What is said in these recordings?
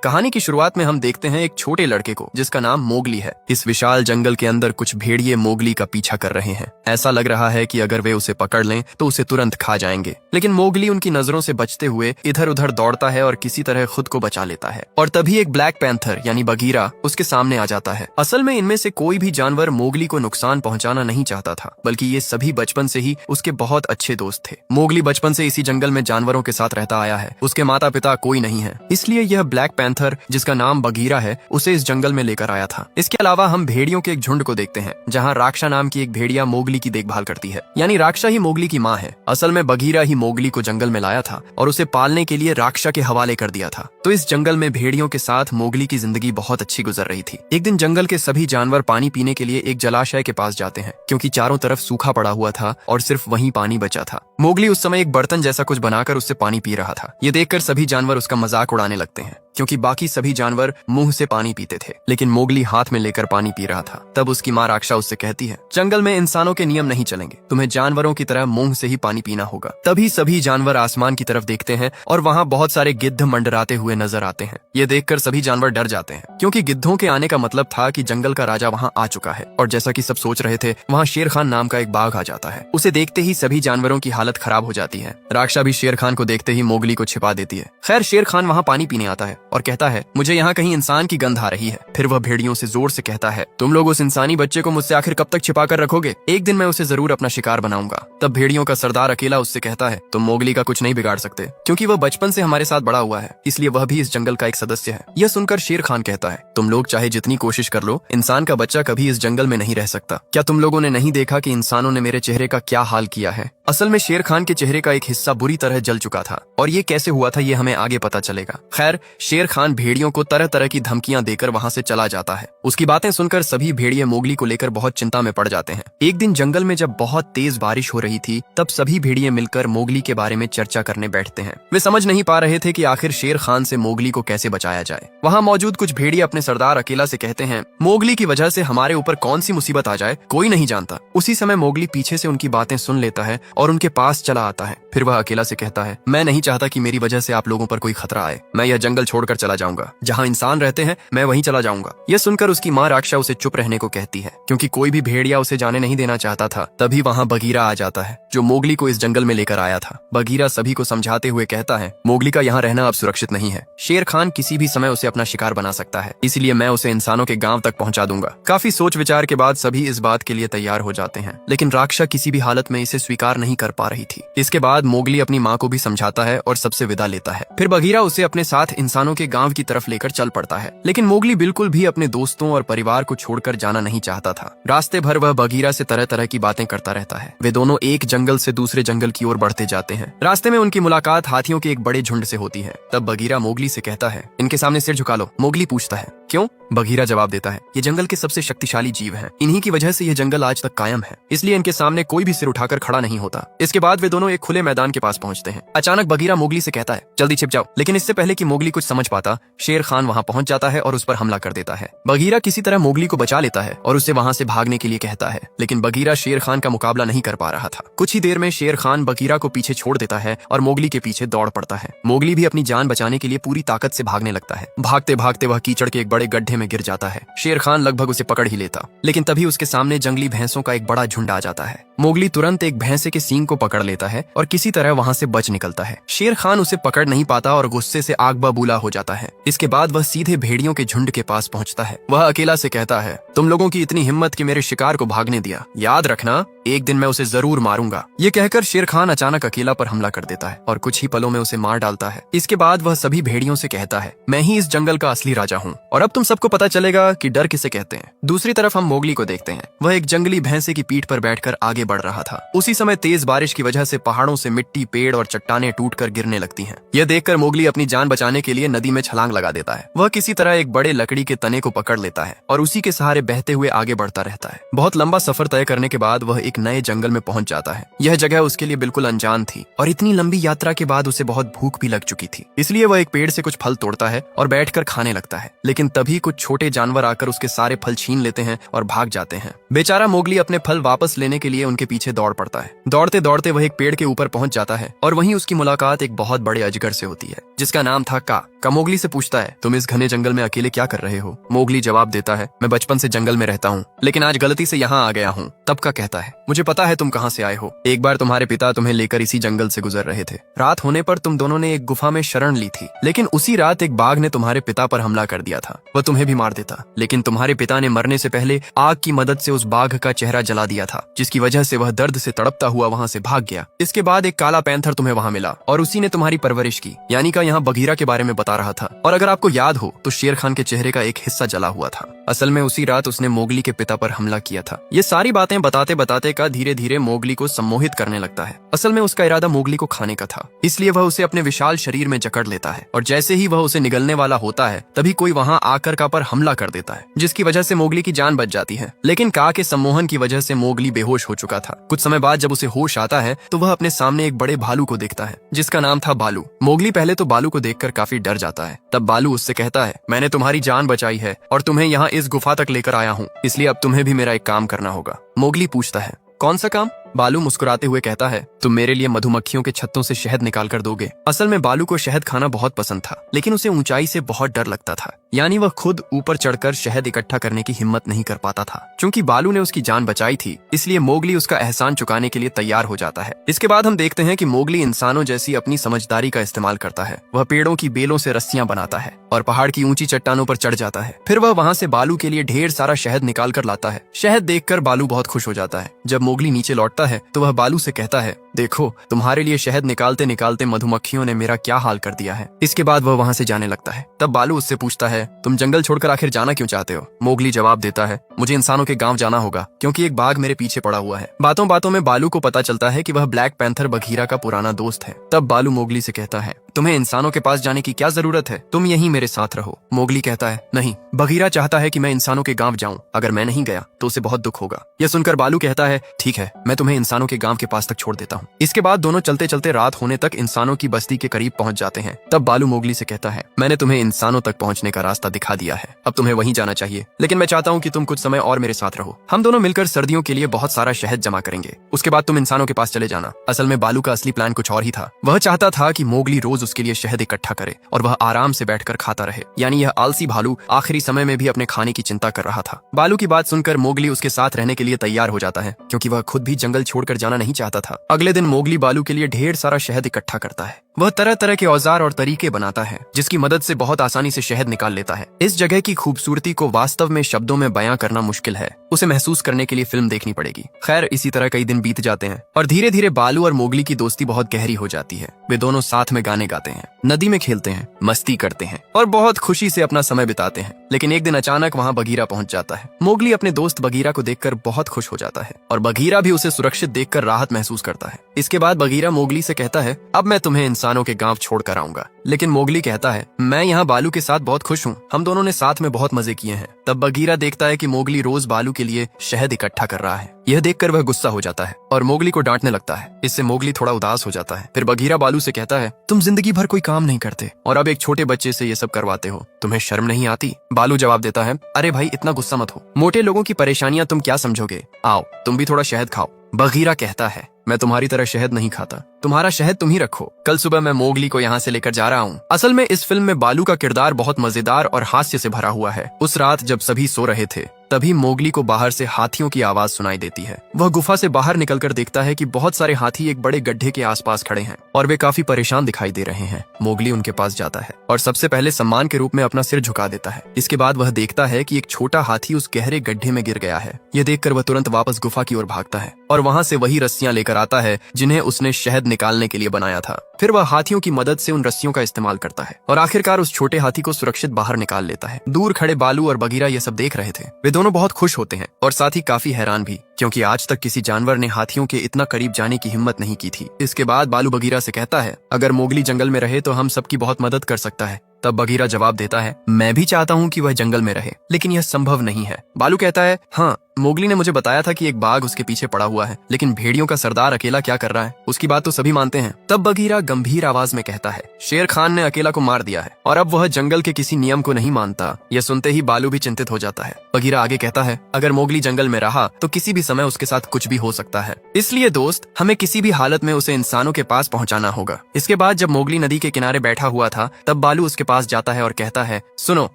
कहानी की शुरुआत में हम देखते हैं एक छोटे लड़के को जिसका नाम मोगली है। इस विशाल जंगल के अंदर कुछ भेड़िए मोगली का पीछा कर रहे हैं। ऐसा लग रहा है कि अगर वे उसे पकड़ लें तो उसे तुरंत खा जाएंगे, लेकिन मोगली उनकी नजरों से बचते हुए इधर उधर दौड़ता है और किसी तरह खुद को बचा लेता है। और तभी एक ब्लैक पैंथर यानी बगीरा उसके सामने आ जाता है। असल में इनमें से कोई भी जानवर मोगली को नुकसान पहुंचाना नहीं चाहता था, बल्कि ये सभी बचपन से ही उसके बहुत अच्छे दोस्त थे। मोगली बचपन से इसी जंगल में जानवरों के साथ रहता आया है। उसके माता पिता कोई नहीं है, इसलिए यह ब्लैक पैंथर जिसका नाम बगीरा है उसे इस जंगल में लेकर आया था। इसके अलावा हम भेड़ियों के एक झुंड को देखते हैं, जहाँ राक्षा नाम की एक भेड़िया मोगली की देखभाल करती है, यानी राक्षा ही मोगली की माँ है। असल में बगीरा ही मोगली को जंगल में लाया था और उसे पालने के लिए राक्षा के हवाले कर दिया था। तो इस जंगल में भेड़ियों के साथ मोगली की जिंदगी बहुत अच्छी गुजर रही थी। एक दिन जंगल के सभी जानवर पानी पीने के लिए एक जलाशय के पास जाते हैं, क्योंकि चारों तरफ सूखा पड़ा हुआ था और सिर्फ वहीं पानी बचा था। मोगली उस समय एक बर्तन जैसा कुछ बनाकर उससे पानी पी रहा था। ये देखकर सभी जानवर उसका मजाक उड़ाने लगते हैं, क्योंकि बाकी सभी जानवर मुंह से पानी पीते थे, लेकिन मोगली हाथ में लेकर पानी पी रहा था। तब उसकी माँ राक्षा उससे कहती है, जंगल में इंसानों के नियम नहीं चलेंगे, तुम्हें जानवरों की तरह मुंह से ही पानी पीना होगा। तभी सभी जानवर आसमान की तरफ देखते हैं और वहाँ बहुत सारे गिद्ध मंडराते हुए नजर आते हैं। ये देखकर सभी जानवर डर जाते हैं, क्योंकि गिद्धों के आने का मतलब था कि जंगल का राजा वहाँ आ चुका है। और जैसा कि सब सोच रहे थे, वहाँ शेर खान नाम का एक बाघ आ जाता है। उसे देखते ही सभी जानवरों की हालत खराब हो जाती है। राक्षा भी शेर खान को देखते ही मोगली को छिपा देती है। खैर, शेर खान वहाँ पानी पीने आता है और कहता है, मुझे यहाँ कहीं इंसान की गंध आ रही है। फिर वह भेड़ियों से जोर से कहता है, तुम लोग उस इंसानी बच्चे को मुझसे आखिर कब तक छिपा कर रखोगे? एक दिन मैं उसे जरूर अपना शिकार बनाऊंगा। तब भेड़ियों का सरदार अकेला उससे कहता है, तुम मोगली का कुछ नहीं बिगाड़ सकते, क्योंकि वह बचपन से हमारे साथ बड़ा हुआ है, इसलिए वह भी इस जंगल का एक सदस्य है। यह सुनकर शेर खान कहता है, तुम लोग चाहे जितनी कोशिश कर लो, इंसान का बच्चा कभी इस जंगल में नहीं रह सकता। क्या तुम लोगों ने नहीं देखा कि इंसानों ने मेरे चेहरे का क्या हाल किया है? असल में शेर खान के चेहरे का एक हिस्सा बुरी तरह जल चुका था, और ये कैसे हुआ था ये हमें आगे पता चलेगा। खैर, शेर खान भेड़ियों को तरह तरह की धमकियां देकर वहां से चला जाता है। उसकी बातें सुनकर सभी भेड़िए मोगली को लेकर बहुत चिंता में पड़ जाते हैं। एक दिन जंगल में जब बहुत तेज बारिश हो रही थी, तब सभी भेड़िए मिलकर मोगली के बारे में चर्चा करने बैठते हैं। वे समझ नहीं पा रहे थे कि आखिर शेर खान से मोगली को कैसे बचाया जाए। वहाँ मौजूद कुछ भेड़िए अपने सरदार अकेला से कहते हैं, मोगली की वजह से हमारे ऊपर कौन सी मुसीबत आ जाए कोई नहीं जानता। उसी समय मोगली पीछे से उनकी बातें सुन लेता है और उनके पास चला आता है। फिर वह अकेला से कहता है, मैं नहीं चाहता कि मेरी वजह से आप लोगों पर कोई खतरा आए। मैं यह जंगल छोड़कर चला जाऊंगा, जहाँ इंसान रहते हैं मैं वहीं चला जाऊंगा। यह सुनकर उसकी माँ राक्षा उसे चुप रहने को कहती है, क्योंकि कोई भी भेड़िया उसे जाने नहीं देना चाहता था। तभी वहाँ बगीरा आ जाता है, जो मोगली को इस जंगल में लेकर आया था। बगीरा सभी को समझाते हुए कहता है, मोगली का यहाँ रहना अब सुरक्षित नहीं है। शेर खान किसी भी समय उसे अपना शिकार बना सकता है, इसलिए मैं उसे इंसानों के गांव तक पहुंचा दूंगा। काफी सोच विचार के बाद सभी इस बात के लिए तैयार हो जाते हैं, लेकिन राक्षा किसी भी हालत में इसे स्वीकार नहीं कर पा रही थी। इसके बाद मोगली अपनी माँ को भी समझाता है और सबसे विदा लेता है। फिर बगीरा उसे अपने साथ इंसानों के गांव की तरफ लेकर चल पड़ता है, लेकिन मोगली बिल्कुल भी अपने दोस्तों और परिवार को छोड़कर जाना नहीं चाहता था। रास्ते भर वह बगीरा से तरह तरह की बातें करता रहता है। वे दोनों एक जंगल से दूसरे जंगल की ओर बढ़ते जाते हैं। रास्ते में उनकी मुलाकात हाथियों के एक बड़े झुंड से होती है। तब बगीरा मोगली से कहता है, इनके सामने सिर झुका लो। मोगली पूछता है, क्यों? बगीरा जवाब देता है, ये जंगल के सबसे शक्तिशाली जीव हैं। इन्हीं की वजह से यह जंगल आज तक कायम है, इसलिए इनके सामने कोई भी सिर उठाकर खड़ा नहीं होता। इसके बाद वे दोनों एक खुले मैदान के पास पहुंचते हैं। अचानक बगीरा मोगली से कहता है, जल्दी छिप जाओ। लेकिन इससे पहले कि मोगली कुछ समझ पाता, शेर खान वहां पहुंच जाता है और उस पर हमला कर देता है। बगीरा किसी तरह मोगली को बचा लेता है और उसे वहां से भागने के लिए कहता है, लेकिन बगीरा शेर खान का मुकाबला नहीं कर पा रहा था। कुछ ही देर में शेर खान बगीरा को पीछे छोड़ देता है और मोगली के पीछे दौड़ पड़ता है। मोगली भी अपनी जान बचाने के लिए पूरी ताकत से भागने लगता है। भागते भागते वह कीचड़ के एक बड़े गड्ढे में गिर जाता है। शेर खान लगभग उसे पकड़ ही लेता, लेकिन तभी उसके सामने जंगली भैंसों का एक बड़ा झुंड आ जाता है। मोगली तुरंत एक भैंसे के सींग को पकड़ लेता है और किसी तरह वहां से बच निकलता है। शेर खान उसे पकड़ नहीं पाता और गुस्से से आग बबूला हो जाता है। इसके बाद वह सीधे भेड़ियों के झुंड के पास पहुंचता है। वह अकेला से कहता है, तुम लोगों की इतनी हिम्मत कि मेरे शिकार को भागने दिया। याद रखना, एक दिन मैं उसे जरूर मारूंगा। ये कहकर शेर खान अचानक अकेला पर हमला कर देता है और कुछ ही पलों में उसे मार डालता है। इसके बाद वह सभी भेड़ियों से कहता है, मैं ही इस जंगल का असली राजा हूँ और अब तुम सबको पता चलेगा कि डर किसे कहते हैं। दूसरी तरफ हम मोगली को देखते हैं। वह एक जंगली भैंसे की पीठ पर बैठकर आगे बढ़ रहा था। उसी समय तेज बारिश की वजह से पहाड़ों से मिट्टी, पेड़ और चट्टानें टूटकर गिरने लगती हैं। यह देखकर मोगली अपनी जान बचाने के लिए नदी में छलांग लगा देता है। वह किसी तरह एक बड़े लकड़ी के तने को पकड़ लेता है और उसी के सहारे बहते हुए आगे बढ़ता रहता है। बहुत लंबा सफर तय करने के बाद वह एक नए जंगल में पहुंच जाता है। यह जगह उसके लिए बिल्कुल अनजान थी और इतनी लंबी यात्रा के बाद उसे बहुत भूख भी लग चुकी थी, इसलिए वह एक पेड़ से कुछ फल तोड़ता है और बैठकर खाने लगता है। लेकिन तभी कुछ छोटे जानवर आकर उसके सारे फल छीन लेते हैं और भाग जाते हैं। बेचारा मोगली अपने फल वापस लेने के लिए उनके पीछे दौड़ पड़ता है। दौड़ते दौड़ते वह एक पेड़ के ऊपर पहुंच जाता है और वहीं उसकी मुलाकात एक बहुत बड़े अजगर से होती है जिसका नाम था का मोगली से पूछता है, तुम इस घने जंगल में अकेले क्या कर रहे हो? मोगली जवाब देता है, मैं बचपन से जंगल में रहता हूँ, लेकिन आज गलती से यहाँ आ गया हूँ। तब का कहता है, मुझे पता है तुम कहाँ से आए हो। एक बार तुम्हारे पिता तुम्हें लेकर इसी जंगल से गुजर रहे थे। रात होने पर तुम दोनों ने एक गुफा में शरण ली थी, लेकिन उसी रात एक बाघ ने तुम्हारे पिता पर हमला कर दिया था। वह तुम्हें भी मार देता, लेकिन तुम्हारे पिता ने मरने से पहले आग की मदद से उस बाघ का चेहरा जला दिया था, जिसकी वजह से वह दर्द से तड़पता हुआ वहाँ से भाग गया। इसके बाद एक काला पैंथर तुम्हें वहाँ मिला और उसी ने तुम्हारी परवरिश की। यानी का यहाँ बगीरा के बारे में बता रहा था। और अगर आपको याद हो तो शेर खान के चेहरे का एक हिस्सा जला हुआ था। असल में उसी रात उसने मोगली के पिता पर हमला किया था। ये सारी बातें बताते बताते का धीरे धीरे मोगली को सम्मोहित करने लगता है। असल में उसका इरादा मोगली को खाने का था, इसलिए वह उसे अपने विशाल शरीर में जकड़ लेता है और जैसे ही वह उसे निगलने वाला होता है तभी कोई वहाँ आकर का पर हमला कर देता है, जिसकी वजह से मोगली की जान बच जाती है। लेकिन का के सम्मोहन की वजह से मोगली बेहोश हो चुका था। कुछ समय बाद जब उसे होश आता है तो वह अपने सामने एक बड़े भालू को देखता है जिसका नाम था बालू। मोगली पहले तो बालू को देखकर काफी डर जाता है। तब बालू उससे कहता है, मैंने तुम्हारी जान बचाई है और तुम्हें यहाँ इस गुफा तक लेकर आया हूँ, इसलिए अब तुम्हें भी मेरा एक काम करना होगा। मोगली पूछता है, कौन सा काम? बालू मुस्कुराते हुए कहता है, तुम मेरे लिए मधुमक्खियों के छत्तों से शहद निकाल कर दोगे। असल में बालू को शहद खाना बहुत पसंद था, लेकिन उसे ऊंचाई से बहुत डर लगता था। यानी वह खुद ऊपर चढ़कर शहद इकट्ठा करने की हिम्मत नहीं कर पाता था। चूंकि बालू ने उसकी जान बचाई थी, इसलिए मोगली उसका एहसान चुकाने के लिए तैयार हो जाता है। इसके बाद हम देखते हैं कि मोगली इंसानों जैसी अपनी समझदारी का इस्तेमाल करता है। वह पेड़ों की बेलों से रस्सियां बनाता है और पहाड़ की ऊंची चट्टानों पर चढ़ जाता है। फिर वह वहाँ से बालू के लिए ढेर सारा शहद निकाल कर लाता है। शहद देखकर बालू बहुत खुश हो जाता है। जब मोगली नीचे लौटता है तो वह बालू से कहता है, देखो तुम्हारे लिए शहद निकालते निकालते मधुमक्खियों ने मेरा क्या हाल कर दिया है। इसके बाद वह वहाँ से जाने लगता है। तब बालू उससे पूछता है, तुम जंगल छोड़कर आखिर जाना क्यों चाहते हो? मोगली जवाब देता है, मुझे इंसानों के गांव जाना होगा क्योंकि एक बाघ मेरे पीछे पड़ा हुआ है। बातों बातों में बालू को पता चलता है कि वह ब्लैक पैंथर बघीरा का पुराना दोस्त है। तब बालू मोगली से कहता है, तुम्हें इंसानों के पास जाने की क्या जरूरत है, तुम यहीं मेरे साथ रहो। मोगली कहता है, नहीं, बघीरा चाहता है कि मैं इंसानों के गांव जाऊं। अगर मैं नहीं गया तो उसे बहुत दुख होगा। यह सुनकर बालू कहता है, ठीक है, मैं तुम्हें इंसानों के गांव के पास तक छोड़ देता हूँ। इसके बाद दोनों चलते चलते रात होने तक इंसानों की बस्ती के करीब पहुंच जाते हैं। तब बालू मोगली से कहता है, मैंने तुम्हें इंसानों तक पहुंचने का रास्ता दिखा दिया है, अब तुम्हें वहीं जाना चाहिए, लेकिन मैं चाहता हूँ कि तुम कुछ समय और मेरे साथ रहो। हम दोनों मिलकर सर्दियों के लिए बहुत सारा शहद जमा करेंगे, उसके बाद तुम इंसानों के पास चले जाना। असल में बालू का असली प्लान कुछ और ही था। वह चाहता था कि मोगली रोज उसके लिए शहद इकट्ठा करे और वह आराम से बैठकर खाता रहे। यानी यह आलसी भालू आखिरी समय में भी अपने खाने की चिंता कर रहा था। बालू की बात सुनकर मोगली उसके साथ रहने के लिए तैयार हो जाता है, क्योंकि वह खुद भी जंगल छोड़कर जाना नहीं चाहता था। अगले दिन मोगली बालू के लिए ढेर सारा शहद इकट्ठा करता है। वह तरह तरह के औजार और तरीके बनाता है जिसकी मदद से बहुत आसानी से शहद निकाल लेता है। इस जगह की खूबसूरती को वास्तव में शब्दों में बयां करना मुश्किल है, उसे महसूस करने के लिए फिल्म देखनी पड़ेगी। खैर, इसी तरह कई दिन बीत जाते हैं और धीरे धीरे बालू और मोगली की दोस्ती बहुत गहरी हो जाती है। वे दोनों साथ में गाने गाते हैं, नदी में खेलते हैं, मस्ती करते हैं और बहुत खुशी से अपना समय बिताते हैं। लेकिन एक दिन अचानक वहाँ बघीरा पहुंच जाता है। मोगली अपने दोस्त बघीरा को देखकर बहुत खुश हो जाता है और बघीरा भी उसे सुरक्षित देखकर राहत महसूस करता है। इसके बाद बघीरा मोगली से कहता है, अब मैं तुम्हें इंसानों के गांव छोड़कर आऊंगा। लेकिन मोगली कहता है, मैं यहाँ बालू के साथ बहुत खुश हूँ, हम दोनों ने साथ में बहुत मजे किए हैं। तब बघीरा देखता है कि मोगली रोज बालू के लिए शहद इकट्ठा कर रहा है। यह देखकर वह गुस्सा हो जाता है और मोगली को डांटने लगता है। इससे मोगली थोड़ा उदास हो जाता है। फिर बघीरा बालू से कहता है, तुम जिंदगी भर कोई काम नहीं करते और अब एक छोटे बच्चे से ये सब करवाते हो, तुम्हें शर्म नहीं आती? बालू जवाब देता है, अरे भाई, इतना गुस्सा मत हो, मोटे लोगों की परेशानियां तुम क्या समझोगे, आओ तुम भी थोड़ा शहद खाओ। बघीरा कहता है, मैं तुम्हारी तरह शहद नहीं खाता, तुम्हारा शहद तुम ही रखो, कल सुबह मैं मोगली को यहाँ से लेकर जा रहा हूँ। असल में इस फिल्म में बालू का किरदार बहुत मजेदार और हास्य से भरा हुआ है। उस रात जब सभी सो रहे थे तभी मोगली को बाहर से हाथियों की आवाज सुनाई देती है। वह गुफा से बाहर निकलकर देखता है कि बहुत सारे हाथी एक बड़े गड्ढे के आसपास खड़े हैं और वे काफी परेशान दिखाई दे रहे हैं। मोगली उनके पास जाता है और सबसे पहले सम्मान के रूप में अपना सिर झुका देता है। इसके बाद वह देखता है कि एक छोटा हाथी उस गहरे गड्ढे में गिर गया है। यह देखकर वह तुरंत वापस गुफा की ओर भागता है और वहाँ से वही रस्सियां लेकर आता है जिन्हें उसने शहद निकालने के लिए बनाया था। फिर वह हाथियों की मदद से उन रस्सियों का इस्तेमाल करता है और आखिरकार उस छोटे हाथी को सुरक्षित बाहर निकाल लेता है। दूर खड़े बालू और बघीरा ये सब देख रहे थे। वे दोनों बहुत खुश होते हैं और साथ ही काफी हैरान भी, क्योंकि आज तक किसी जानवर ने हाथियों के इतना करीब जाने की हिम्मत नहीं की थी। इसके बाद बालू बघीरा से कहता है, अगर मोगली जंगल में रहे तो हम सबकी बहुत मदद कर सकता है। तब बघीरा जवाब देता है, मैं भी चाहता हूँ कि वह जंगल में रहे, लेकिन यह संभव नहीं है। बालू कहता है, हाँ, मोगली ने मुझे बताया था कि एक बाघ उसके पीछे पड़ा हुआ है, लेकिन भेड़ियों का सरदार अकेला क्या कर रहा है, उसकी बात तो सभी मानते हैं। तब बगीरा गंभीर आवाज में कहता है, शेर खान ने अकेला को मार दिया है और अब वह जंगल के किसी नियम को नहीं मानता। यह सुनते ही बालू भी चिंतित हो जाता है। बगीरा आगे कहता है, अगर मोगली जंगल में रहा तो किसी भी समय उसके साथ कुछ भी हो सकता है, इसलिए दोस्त हमें किसी भी हालत में उसे इंसानों के पास पहुंचाना होगा। इसके बाद जब मोगली नदी के किनारे बैठा हुआ था तब बालू उसके पास जाता है और कहता है, सुनो,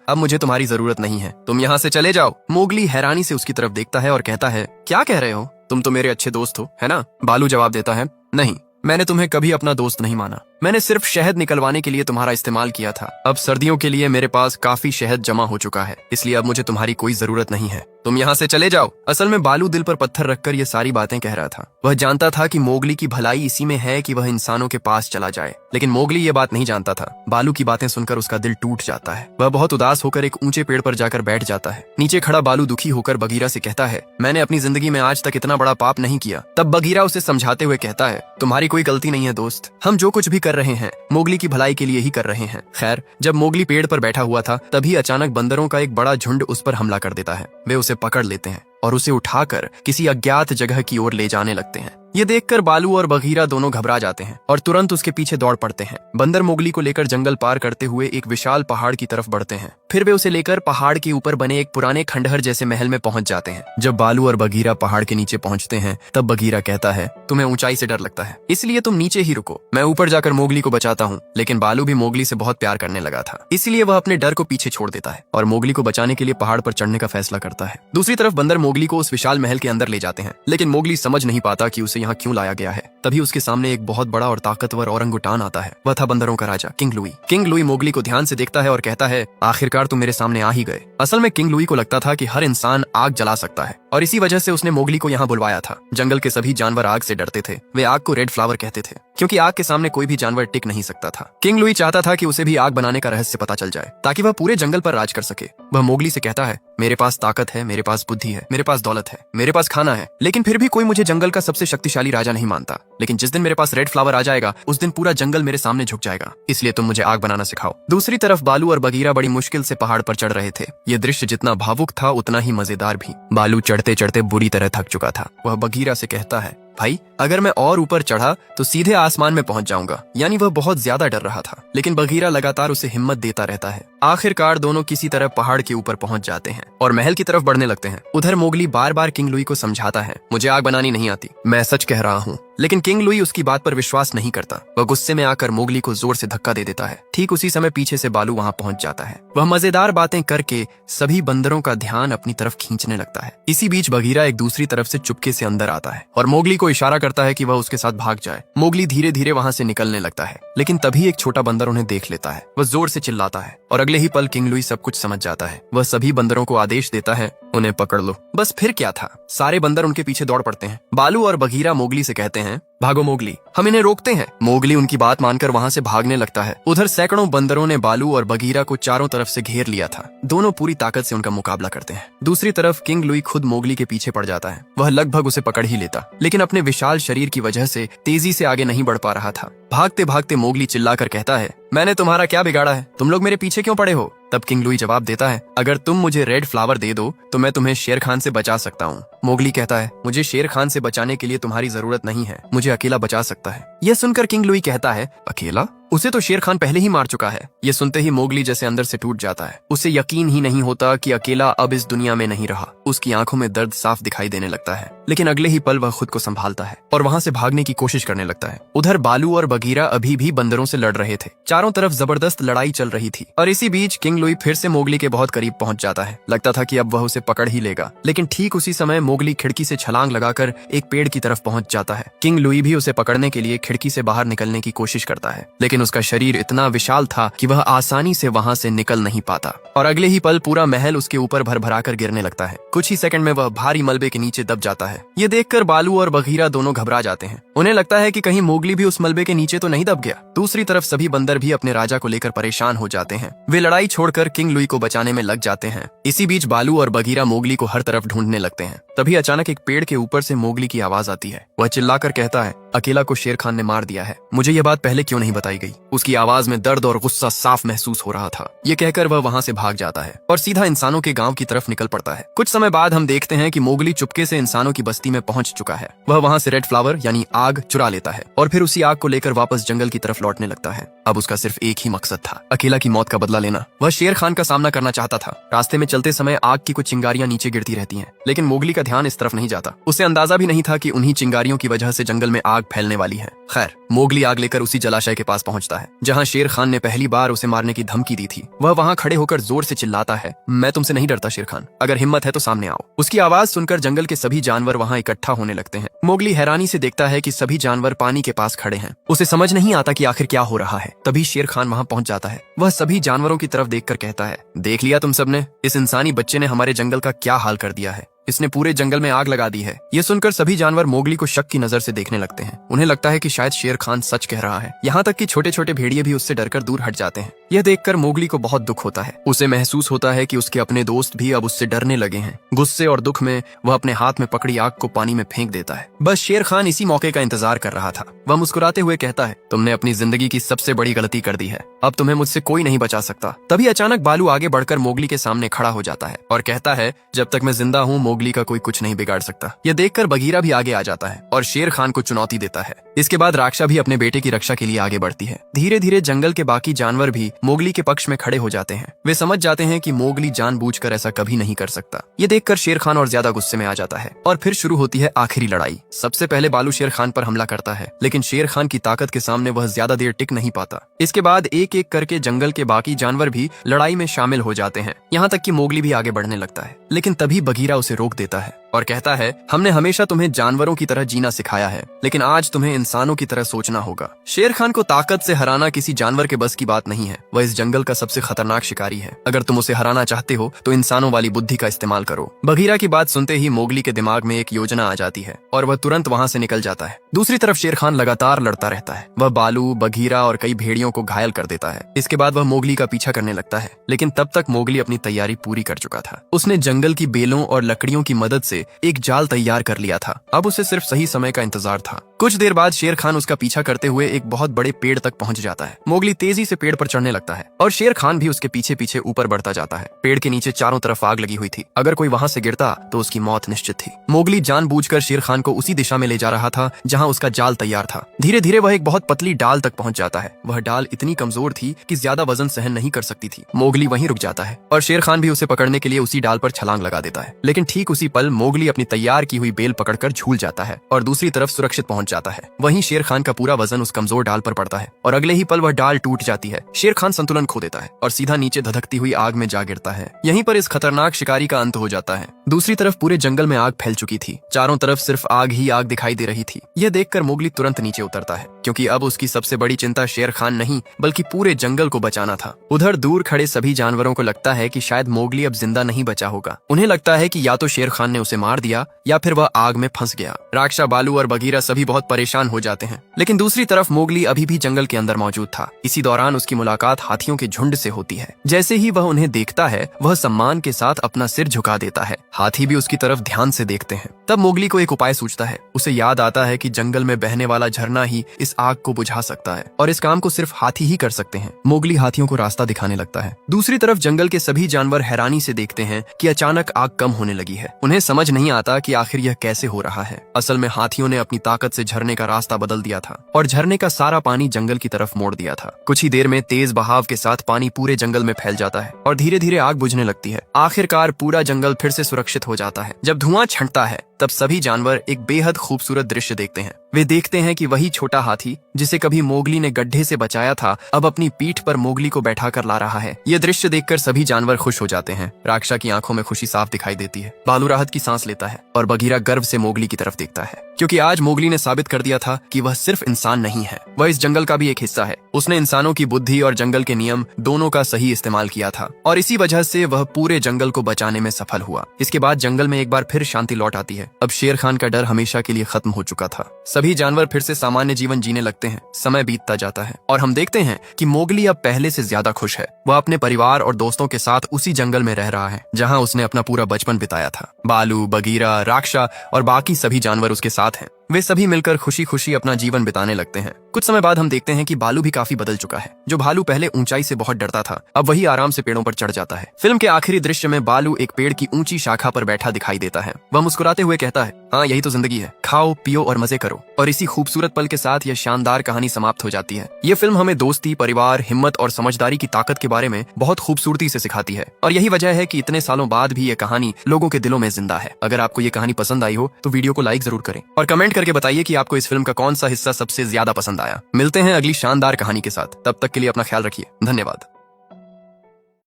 अब मुझे तुम्हारी जरूरत नहीं है, तुम यहाँ से चले जाओ। मोगली हैरानी से उसकी तरफ देखता है और कहता है, क्या कह रहे हो, तुम तो मेरे अच्छे दोस्त हो, है ना? बालू जवाब देता है, नहीं, मैंने तुम्हें कभी अपना दोस्त नहीं माना, मैंने सिर्फ शहद निकलवाने के लिए तुम्हारा इस्तेमाल किया था। अब सर्दियों के लिए मेरे पास काफी शहद जमा हो चुका है, इसलिए अब मुझे तुम्हारी कोई जरूरत नहीं है, तुम यहाँ से चले जाओ। असल में बालू दिल पर पत्थर रखकर ये सारी बातें कह रहा था। वह जानता था कि मोगली की भलाई इसी में है कि वह इंसानों के पास चला जाए, लेकिन मोगली ये बात नहीं जानता था। बालू की बातें सुनकर उसका दिल टूट जाता है। वह बहुत उदास होकर एक ऊंचे पेड़ पर जाकर बैठ जाता है। नीचे खड़ा बालू दुखी होकर बगीरा से कहता है, मैंने अपनी जिंदगी में आज तक इतना बड़ा पाप नहीं किया। तब बगीरा उसे समझाते हुए कहता है, तुम्हारी कोई गलती नहीं है दोस्त, हम जो कुछ भी कर रहे हैं मोगली की भलाई के लिए ही कर रहे हैं। खैर, जब मोगली पेड़ पर बैठा हुआ था तभी अचानक बंदरों का एक बड़ा झुंड उस पर हमला कर देता है। वे उसे पकड़ लेते हैं और उसे उठाकर किसी अज्ञात जगह की ओर ले जाने लगते हैं। ये देखकर बालू और बगीरा दोनों घबरा जाते हैं और तुरंत उसके पीछे दौड़ पड़ते हैं। बंदर मोगली को लेकर जंगल पार करते हुए एक विशाल पहाड़ की तरफ बढ़ते हैं। फिर वे उसे लेकर पहाड़ के ऊपर बने एक पुराने खंडहर जैसे महल में पहुंच जाते हैं। जब बालू और बगीरा पहाड़ के नीचे पहुंचते हैं तब बगीरा कहता है, तुम्हें ऊंचाई से डर लगता है, इसलिए तुम नीचे ही रुको, मैं ऊपर जाकर मोगली को बचाता हूँ। लेकिन बालू भी मोगली से बहुत प्यार करने लगा था, इसलिए वह अपने डर को पीछे छोड़ देता है और मोगली को बचाने के लिए पहाड़ पर चढ़ने का फैसला करता है। दूसरी तरफ बंदर मोगली को उस विशाल महल के अंदर ले जाते हैं, लेकिन मोगली समझ नहीं पाता कि उसे यहाँ क्यों लाया गया है। तभी उसके सामने एक बहुत बड़ा और ताकतवर ओरंगुटान आता है। वह था बंदरों का राजा King Louie. King Louie Mowgli को ध्यान से देखता है और कहता है, आखिरकार तुम मेरे सामने आ ही गए। असल में किंग लुई को लगता था कि हर इंसान आग जला सकता है और इसी वजह से उसने मोगली को यहाँ बुलवाया था। जंगल के सभी जानवर आग से डरते थे। वे आग को रेड फ्लावर कहते थे क्योंकि आग के सामने कोई भी जानवर टिक नहीं सकता था। किंग लुई चाहता था कि उसे भी आग बनाने का रहस्य पता चल जाए ताकि वह पूरे जंगल पर राज कर सके। वह मोगली से कहता है, मेरे पास ताकत है, मेरे पास बुद्धि है, मेरे पास दौलत है, मेरे पास खाना है, लेकिन फिर भी कोई मुझे जंगल का सबसे शक्तिशाली राजा नहीं मानता। लेकिन जिस दिन मेरे पास रेड फ्लावर आ जाएगा उस दिन पूरा जंगल मेरे सामने झुक जाएगा, इसलिए तुम मुझे आग बनाना सिखाओ। दूसरी तरफ बालू और बगीरा बड़ी मुश्किल से पहाड़ पर चढ़ रहे थे। ये दृश्य जितना भावुक था उतना ही मजेदार भी। बालू चढ़ते चढ़ते बुरी तरह थक चुका था। वह बगीरा से कहता है, भाई, अगर मैं और ऊपर चढ़ा तो सीधे आसमान में पहुंच जाऊंगा। यानी वह बहुत ज्यादा डर रहा था, लेकिन बगीरा लगातार उसे हिम्मत देता रहता है। आखिरकार दोनों किसी तरह पहाड़ के ऊपर पहुंच जाते हैं और महल की तरफ बढ़ने लगते हैं। उधर मोगली बार बार किंग लुई को समझाता है, मुझे आग बनानी नहीं आती, मैं सच कह रहा हूँ। लेकिन किंग लुई उसकी बात पर विश्वास नहीं करता। वह गुस्से में आकर मोगली को जोर से धक्का दे देता है। ठीक उसी समय पीछे से बालू वहाँ पहुंच जाता है। वह मजेदार बातें करके सभी बंदरों का ध्यान अपनी तरफ खींचने लगता है। इसी बीच बगीरा एक दूसरी तरफ से चुपके से अंदर आता है और मोगली को इशारा करता है कि वह उसके साथ भाग जाए। मोगली धीरे धीरे वहाँ से निकलने लगता है, लेकिन तभी एक छोटा बंदर उन्हें देख लेता है। वह जोर से चिल्लाता है और अगले ही पल किंग लुई सब कुछ समझ जाता है। वह सभी बंदरों को आदेश देता है, उन्हें पकड़ लो। बस फिर क्या था, सारे बंदर उनके पीछे दौड़ पड़ते हैं। बालू और बगीरा मोगली से कहते हैं, भागो मोगली, हम इन्हें रोकते हैं। मोगली उनकी बात मानकर वहाँ से भागने लगता है। उधर सैकड़ों बंदरों ने बालू और बगीरा को चारों तरफ से घेर लिया था। दोनों पूरी ताकत से उनका मुकाबला करते हैं। दूसरी तरफ किंग लुई खुद मोगली के पीछे पड़ जाता है। वह लगभग उसे पकड़ ही लेता, लेकिन अपने विशाल शरीर की वजह से तेजी से आगे नहीं बढ़ पा रहा था। भागते भागते मोगली चिल्लाकर कहता है, मैंने तुम्हारा क्या बिगाड़ा है, तुम लोग मेरे पीछे क्यों पड़े हो? तब किंग लुई जवाब देता है, अगर तुम मुझे रेड फ्लावर दे दो तो मैं तुम्हें शेर खान से बचा सकता हूँ। मोगली कहता है, मुझे शेर खान से बचाने के लिए तुम्हारी जरूरत नहीं है, मुझे अकेला बचा सकता है। यह सुनकर किंग लुई कहता है, अकेला? उसे तो शेर खान पहले ही मार चुका है। ये सुनते ही मोगली जैसे अंदर से टूट जाता है। उसे यकीन ही नहीं होता कि अकेला अब इस दुनिया में नहीं रहा। उसकी आंखों में दर्द साफ दिखाई देने लगता है, लेकिन अगले ही पल वह खुद को संभालता है और वहाँ से भागने की कोशिश करने लगता है। उधर बालू और बगीरा अभी भी बंदरों से लड़ रहे थे। चारों तरफ जबरदस्त लड़ाई चल रही थी और इसी बीच किंग लुई फिर से मोगली के बहुत करीब पहुंच जाता है। लगता था कि अब वह उसे पकड़ ही लेगा, लेकिन ठीक उसी समय मोगली खिड़की से छलांग लगाकर एक पेड़ की तरफ पहुंच जाता है। किंग लुई भी उसे पकड़ने के लिए खिड़की से बाहर निकलने की कोशिश करता है, लेकिन उसका शरीर इतना विशाल था कि वह आसानी से वहां से निकल नहीं पाता और अगले ही पल पूरा महल उसके ऊपर भरभरा कर गिरने लगता है। कुछ ही सेकंड में वह भारी मलबे के नीचे दब जाता है। ये देखकर बालू और बगीरा दोनों घबरा जाते हैं। उन्हें लगता है कि कहीं मोगली भी उस मलबे के नीचे तो नहीं दब गया। दूसरी तरफ सभी बंदर भी अपने राजा को लेकर परेशान हो जाते हैं। वे लड़ाई छोड़कर किंग लुई को बचाने में लग जाते हैं। इसी बीच बालू और बगीरा मोगली को हर तरफ ढूंढने लगते हैं। तभी अचानक एक पेड़ के ऊपर से मोगली की आवाज आती है। वह चिल्लाकर कहता है, अकेला को शेर खान ने मार दिया है। मुझे यह बात पहले क्यों नहीं बताई गई? उसकी आवाज में दर्द और गुस्सा साफ महसूस हो रहा था। ये कहकर वह वहाँ से भाग जाता है और सीधा इंसानों के गांव की तरफ निकल पड़ता है। कुछ समय बाद हम देखते हैं कि मोगली चुपके से इंसानों की बस्ती में पहुंच चुका है। वह वहाँ से रेड फ्लावर यानी आग चुरा लेता है और फिर उसी आग को लेकर वापस जंगल की तरफ लौटने लगता है। अब उसका सिर्फ एक ही मकसद था, अकेला की मौत का बदला लेना। वह शेर खान का सामना करना चाहता था। रास्ते में चलते समय आग की कुछ चिंगारियां नीचे गिरती रहती हैं, लेकिन मोगली का ध्यान इस तरफ नहीं जाता। उसे अंदाजा भी नहीं था कि उन्हीं चिंगारियों की वजह से जंगल में आग फैलने वाली है। खैर, मोगली आग लेकर उसी जलाशय के पास पहुंचता है जहां शेर खान ने पहली बार उसे मारने की धमकी दी थी। वह वहां खड़े होकर जोर से चिल्लाता है, मैं तुमसे नहीं डरता शेर खान, अगर हिम्मत है तो सामने आओ। उसकी आवाज सुनकर जंगल के सभी जानवर वहां इकट्ठा होने लगते हैं। मोगली हैरानी से देखता है कि सभी जानवर पानी के पास खड़े हैं। उसे समझ नहीं आता कि आखिर क्या हो रहा है। तभी शेर खान वहां पहुंच जाता है। वह सभी जानवरों की तरफ देखकर कहता है, देख लिया तुम सबने, इस इंसानी बच्चे ने हमारे जंगल का क्या हाल कर दिया है। इसने पूरे जंगल में आग लगा दी है। ये सुनकर सभी जानवर मोगली को शक की नजर से देखने लगते हैं। उन्हें लगता है कि शायद शेर खान सच कह रहा है। यहाँ तक कि छोटे छोटे भेड़िए भी उससे डरकर दूर हट जाते हैं। यह देखकर मोगली को बहुत दुख होता है। उसे महसूस होता है कि उसके अपने दोस्त भी अब उससे डरने लगे हैं। गुस्से और दुख में वह अपने हाथ में पकड़ी आग को पानी में फेंक देता है। बस शेर खान इसी मौके का इंतजार कर रहा था। वह मुस्कुराते हुए कहता है, तुमने अपनी जिंदगी की सबसे बड़ी गलती कर दी है, अब तुम्हें मुझसे कोई नहीं बचा सकता। तभी अचानक बालू आगे बढ़कर मोगली के सामने खड़ा हो जाता है और कहता है, जब तक मैं जिंदा हूँ मोगली का कोई कुछ नहीं बिगाड़ सकता। यह देखकर बगीरा भी आगे आ जाता है और शेर खान को चुनौती देता है। इसके बाद राक्षा भी अपने बेटे की रक्षा के लिए आगे बढ़ती है। धीरे धीरे जंगल के बाकी जानवर भी मोगली के पक्ष में खड़े हो जाते हैं। वे समझ जाते हैं कि मोगली जानबूझकर ऐसा कभी नहीं कर सकता। ये देखकर शेर खान और ज्यादा गुस्से में आ जाता है और फिर शुरू होती है आखिरी लड़ाई। सबसे पहले बालू शेर खान पर हमला करता है, लेकिन शेर खान की ताकत के सामने वह ज्यादा देर टिक नहीं पाता। इसके बाद एक एक करके जंगल के बाकी जानवर भी लड़ाई में शामिल हो जाते हैं। यहाँ तक कि मोगली भी आगे बढ़ने लगता है, लेकिन तभी बगीरा उसे रोक देता है और कहता है, हमने हमेशा तुम्हें जानवरों की तरह जीना सिखाया है, लेकिन आज तुम्हें इंसानों की तरह सोचना होगा। शेर खान को ताकत से हराना किसी जानवर के बस की बात नहीं है। वह इस जंगल का सबसे खतरनाक शिकारी है। अगर तुम उसे हराना चाहते हो तो इंसानों वाली बुद्धि का इस्तेमाल करो। बगीरा की बात सुनते ही मोगली के दिमाग में एक योजना आ जाती है और वह तुरंत वहाँ से निकल जाता है। दूसरी तरफ शेर खान लगातार लड़ता रहता है। वह बालू, बगीरा और कई भेड़ियों को घायल कर देता है। इसके बाद वह मोगली का पीछा करने लगता है, लेकिन तब तक मोगली अपनी तैयारी पूरी कर चुका था। उसने जंगल की बेलों और लकड़ियों की मदद से एक जाल तैयार कर लिया था। अब उसे सिर्फ सही समय का इंतजार था। कुछ देर बाद शेर खान उसका पीछा करते हुए एक बहुत बड़े पेड़ तक पहुंच जाता है। मोगली तेजी से पेड़ पर चढ़ने लगता है और शेर खान भी उसके पीछे पीछे ऊपर बढ़ता जाता है। पेड़ के नीचे चारों तरफ आग लगी हुई थी। अगर कोई वहां से गिरता तो उसकी मौत निश्चित थी। मोगली जानबूझकर शेर खान को उसी दिशा में ले जा रहा था जहां उसका जाल तैयार था। धीरे धीरे वह एक बहुत पतली डाल तक पहुंच जाता है। वह डाल इतनी कमजोर थी कि ज्यादा वजन सहन नहीं कर सकती थी। मोगली वहीं रुक जाता है और शेर खान भी उसे पकड़ने के लिए उसी डाल पर छलांग लगा देता है। लेकिन ठीक उसी पल मोगली अपनी तैयार की हुई बेल पकड़कर झूल जाता है और दूसरी तरफ सुरक्षित पहुंच जाता है। वहीं शेर खान का पूरा वजन उस कमजोर डाल पर पड़ता है और अगले ही पल वह डाल टूट जाती है। शेर खान संतुलन खो देता है और सीधा नीचे धधकती हुई आग में जा गिरता है। यहीं पर इस खतरनाक शिकारी का अंत हो जाता है। दूसरी तरफ पूरे जंगल में आग फैल चुकी थी। चारों तरफ सिर्फ आग ही आग दिखाई दे रही थी। यह देखकर मोगली तुरंत नीचे उतरता है, क्योंकि अब उसकी सबसे बड़ी चिंता शेर खान नहीं बल्कि पूरे जंगल को बचाना था। उधर दूर खड़े सभी जानवरों को लगता है कि शायद मोगली अब जिंदा नहीं बचा होगा। उन्हें लगता है कि या तो शेर खान ने उसे मार दिया या फिर वह आग में फंस गया। राक्षा, बालू और बगीरा सभी बहुत परेशान हो जाते हैं। लेकिन दूसरी तरफ मोगली अभी भी जंगल के अंदर मौजूद था। इसी दौरान उसकी मुलाकात हाथियों के झुंड से होती है। जैसे ही वह उन्हें देखता है, वह सम्मान के साथ अपना सिर झुका देता है। हाथी भी उसकी तरफ ध्यान से देखते हैं। तब मोगली को एक उपाय सूझता है। उसे याद आता है कि जंगल में बहने वाला झरना ही इस आग को बुझा सकता है और इस काम को सिर्फ हाथी ही कर सकते हैं। मोगली हाथियों को रास्ता दिखाने लगता है। दूसरी तरफ जंगल के सभी जानवर हैरानी से देखते हैं कि अचानक आग कम होने लगी है। उन्हें समझ नहीं आता कि आखिर यह कैसे हो रहा है। असल में हाथियों ने अपनी ताकत से झरने का रास्ता बदल दिया था और झरने का सारा पानी जंगल की तरफ मोड़ दिया था। कुछ ही देर में तेज बहाव के साथ पानी पूरे जंगल में फैल जाता है और धीरे धीरे आग बुझने लगती है। आखिरकार पूरा जंगल फिर से सुरक्षित हो जाता है। जब धुआं छंटता है तब सभी जानवर एक बेहद खूबसूरत दृश्य देखते हैं। वे देखते हैं कि वही छोटा हाथी जिसे कभी मोगली ने गड्ढे से बचाया था, अब अपनी पीठ पर मोगली को बैठा कर ला रहा है। यह दृश्य देखकर सभी जानवर खुश हो जाते हैं। राक्षा की आंखों में खुशी साफ दिखाई देती है। बालू राहत की सांस लेता है और बगीरा गर्व से मोगली की तरफ देखता है। क्योंकि आज मोगली ने साबित कर दिया था कि वह सिर्फ इंसान नहीं है, वह इस जंगल का भी एक हिस्सा है। उसने इंसानों की बुद्धि और जंगल के नियम दोनों का सही इस्तेमाल किया था और इसी वजह से वह पूरे जंगल को बचाने में सफल हुआ। इसके बाद जंगल में एक बार फिर शांति लौट आती है। अब शेर खान का डर हमेशा के लिए खत्म हो चुका था। सभी जानवर फिर से सामान्य जीवन जीने लगते हैं। समय बीतता जाता है और हम देखते हैं कि मोगली अब पहले से ज्यादा खुश है। वह अपने परिवार और दोस्तों के साथ उसी जंगल में रह रहा है जहाँ उसने अपना पूरा बचपन बिताया था। बालू, बगीरा, राक्षा और बाकी सभी जानवर उसके साथ हैं। वे सभी मिलकर खुशी खुशी अपना जीवन बिताने लगते हैं। कुछ समय बाद हम देखते हैं कि बालू भी काफी बदल चुका है। जो भालू पहले ऊंचाई से बहुत डरता था, अब वही आराम से पेड़ों पर चढ़ जाता है। फिल्म के आखिरी दृश्य में बालू एक पेड़ की ऊंची शाखा पर बैठा दिखाई देता है। वह मुस्कुराते हुए कहता है, हाँ यही तो जिंदगी है, खाओ पियो और मजे करो। और इसी खूबसूरत पल के साथ यह शानदार कहानी समाप्त हो जाती है। ये फिल्म हमें दोस्ती, परिवार, हिम्मत और समझदारी की ताकत के बारे में बहुत खूबसूरती से सिखाती है और यही वजह है कि इतने सालों बाद भी ये कहानी लोगों के दिलों में जिंदा है। अगर आपको ये कहानी पसंद आई हो तो वीडियो को लाइक जरूर करें और कमेंट करके बताइए कि आपको इस फिल्म का कौन सा हिस्सा सबसे ज्यादा पसंद आया। मिलते हैं अगली शानदार कहानी के साथ, तब तक के लिए अपना ख्याल रखिए। धन्यवाद।